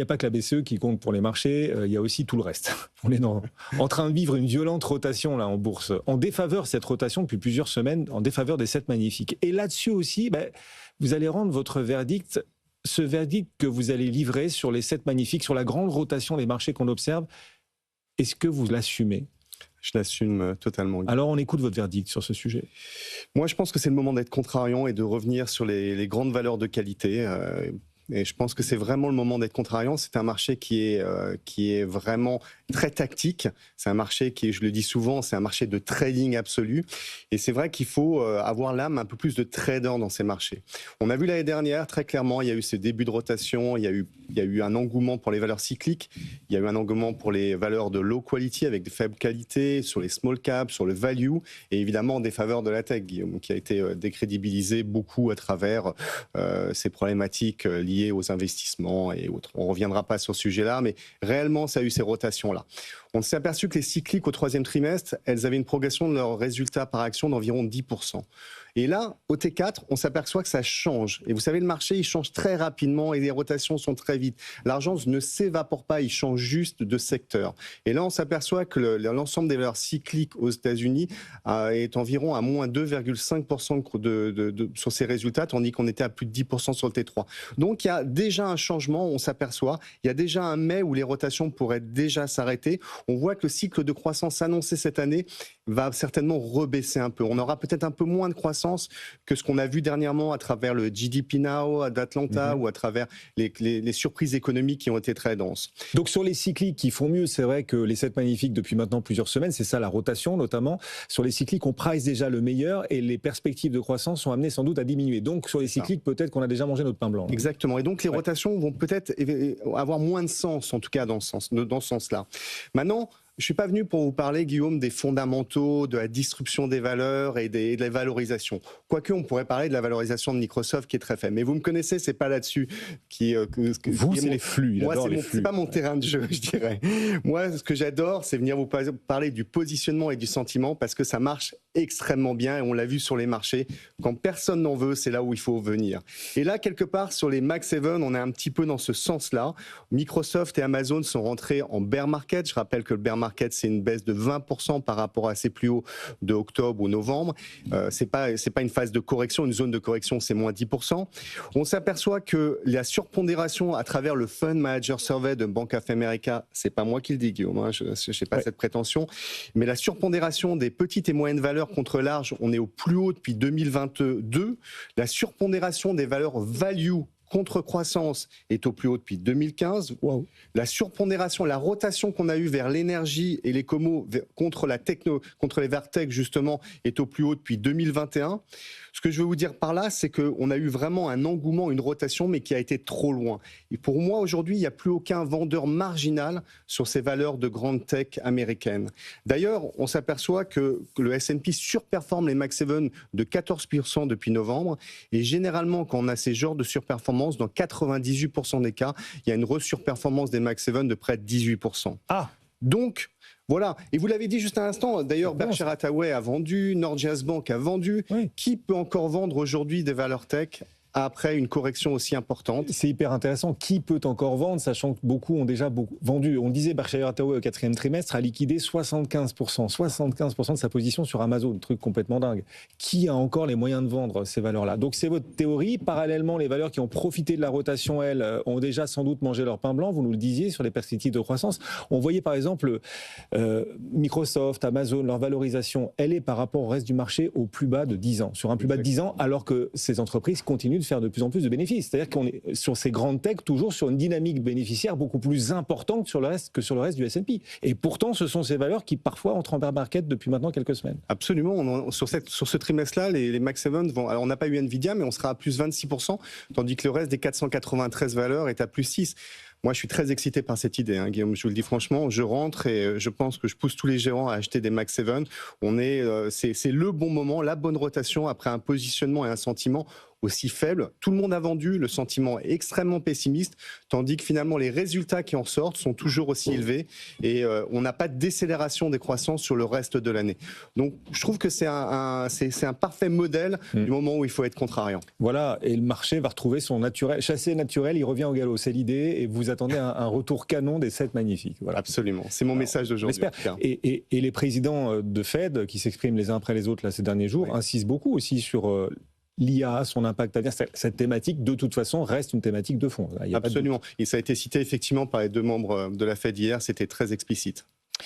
il n'y a pas que la BCE qui compte pour les marchés, il y a aussi tout le reste. On est en train de vivre une violente rotation là en bourse, en défaveur cette rotation depuis plusieurs semaines, en défaveur des 7 magnifiques. Et là-dessus aussi, vous allez rendre votre verdict, ce verdict que vous allez livrer sur les 7 magnifiques, sur la grande rotation des marchés qu'on observe. Est-ce que vous l'assumez ? Je l'assume totalement. Alors on écoute votre verdict sur ce sujet. Moi, je pense que c'est le moment d'être contrariant et de revenir sur les grandes valeurs de qualité. Et je pense que c'est vraiment le moment d'être contrariant. C'est un marché qui est vraiment très tactique. C'est un marché qui est, je le dis souvent, c'est un marché de trading absolu. Et c'est vrai qu'il faut avoir l'âme un peu plus de trader dans ces marchés. On a vu l'année dernière, très clairement, il y a eu ces débuts de rotation, il y a eu un engouement pour les valeurs cycliques, il y a eu un engouement pour les valeurs de low quality avec de faibles qualités, sur les small caps, sur le value, et évidemment en défaveur de la tech, Guillaume, qui a été décrédibilisé beaucoup à travers ces problématiques liées aux investissements et autres. On ne reviendra pas sur ce sujet-là, mais réellement, ça a eu ces rotations-là. On s'est aperçu que les cycliques au troisième trimestre, elles avaient une progression de leurs résultats par action d'environ 10%. Et là, au T4, on s'aperçoit que ça change. Et vous savez, le marché, il change très rapidement et les rotations sont très vite. L'argent ne s'évapore pas, il change juste de secteur. Et là, on s'aperçoit que l'ensemble des valeurs cycliques aux États-Unis est environ à moins 2,5% sur ces résultats, tandis qu'on était à plus de 10% sur le T3. Donc, il y a déjà un changement, on s'aperçoit. Il y a déjà un mai où les rotations pourraient déjà s'arrêter. On voit que le cycle de croissance annoncé cette année va certainement rebaisser un peu. On aura peut-être un peu moins de croissance que ce qu'on a vu dernièrement à travers le GDP Now d'Atlanta ou à travers les surprises économiques qui ont été très denses. Donc sur les cycliques qui font mieux, c'est vrai que les 7 magnifiques depuis maintenant plusieurs semaines, c'est ça la rotation notamment. Sur les cycliques, on price déjà le meilleur et les perspectives de croissance sont amenées sans doute à diminuer. Donc sur les cycliques, peut-être qu'on a déjà mangé notre pain blanc. Exactement. Et donc les rotations vont peut-être avoir moins de sens, en tout cas dans ce sens-là. Maintenant, je ne suis pas venu pour vous parler, Guillaume, des fondamentaux, de la disruption des valeurs et de la valorisation. Quoique, on pourrait parler de la valorisation de Microsoft qui est très faible. Mais vous me connaissez, c'est pas là-dessus vous, c'est les flux. Moi, c'est pas mon terrain de jeu, je dirais. Moi, ce que j'adore, c'est venir vous parler du positionnement et du sentiment parce que ça marche extrêmement bien et on l'a vu sur les marchés. Quand personne n'en veut, c'est là où il faut venir. Et là, quelque part, sur les Max 7, on est un petit peu dans ce sens-là. Microsoft et Amazon sont rentrés en bear market. Je rappelle que le bear market, c'est une baisse de 20% par rapport à ses plus hauts de octobre ou novembre. C'est pas une phase de correction, une zone de correction, c'est moins 10%. On s'aperçoit que la surpondération à travers le Fund Manager Survey de Bank of America, c'est pas moi qui le dis, Guillaume, hein, je n'ai pas cette prétention, mais la surpondération des petites et moyennes valeurs contre large, on est au plus haut depuis 2022. La surpondération des valeurs value contre croissance est au plus haut depuis 2015. Wow. La surpondération, la rotation qu'on a eue vers l'énergie et les comos contre la techno, contre les Vertech justement, est au plus haut depuis 2021. Ce que je veux vous dire par là, c'est qu'on a eu vraiment un engouement, une rotation, mais qui a été trop loin. Et pour moi, aujourd'hui, il n'y a plus aucun vendeur marginal sur ces valeurs de grande tech américaines. D'ailleurs, on s'aperçoit que le S&P surperforme les Max 7 de 14% depuis novembre. Et généralement, quand on a ces genres de surperformance, dans 98% des cas, il y a une resurperformance des Max 7 de près de 18%. Donc, voilà. Et vous l'avez dit juste à l'instant, d'ailleurs, Berkshire Hathaway a vendu, Norges Bank a vendu. Oui. Qui peut encore vendre aujourd'hui des valeurs tech après une correction aussi importante? C'est hyper intéressant. Qui peut encore vendre, sachant que beaucoup ont déjà vendu? On disait Berkshire Hathaway au 4e trimestre a liquidé 75% de sa position sur Amazon, truc complètement dingue. Qui a encore les moyens de vendre ces valeurs-là? Donc c'est votre théorie. Parallèlement, les valeurs qui ont profité de la rotation, elles, ont déjà sans doute mangé leur pain blanc, vous nous le disiez, sur les perspectives de croissance. On voyait par exemple Microsoft, Amazon, leur valorisation, elle est par rapport au reste du marché au plus bas de 10 ans. Sur un plus bas de 10 ans, alors que ces entreprises continuent de faire de plus en plus de bénéfices. C'est-à-dire qu'on est sur ces grandes techs toujours sur une dynamique bénéficiaire beaucoup plus importante que sur le reste du S&P. Et pourtant, ce sont ces valeurs qui parfois entrent en bear market depuis maintenant quelques semaines. Absolument. Sur ce trimestre-là, les Max 7 vont... Alors, on n'a pas eu Nvidia, mais on sera à plus 26%, tandis que le reste des 493 valeurs est à plus 6%. Moi, je suis très excité par cette idée, hein, Guillaume. Je vous le dis franchement, je rentre et je pense que je pousse tous les gérants à acheter des Max 7. C'est le bon moment, la bonne rotation après un positionnement et un sentiment aussi faible. Tout le monde a vendu, le sentiment est extrêmement pessimiste, tandis que finalement les résultats qui en sortent sont toujours aussi élevés et on n'a pas de décélération des croissances sur le reste de l'année. Donc je trouve que c'est un parfait modèle du moment où il faut être contrariant. Voilà, et le marché va retrouver son naturel, chassé naturel, il revient au galop, c'est l'idée, et vous attendez un retour canon des 7 magnifiques. Voilà. Absolument, c'est mon message d'aujourd'hui. Et les présidents de Fed, qui s'expriment les uns après les autres là, ces derniers jours, insistent beaucoup aussi sur l'IA, son impact à venir. Cette thématique, de toute façon, reste une thématique de fond. Là, absolument, et ça a été cité effectivement par les 2 membres de la Fed hier, c'était très explicite.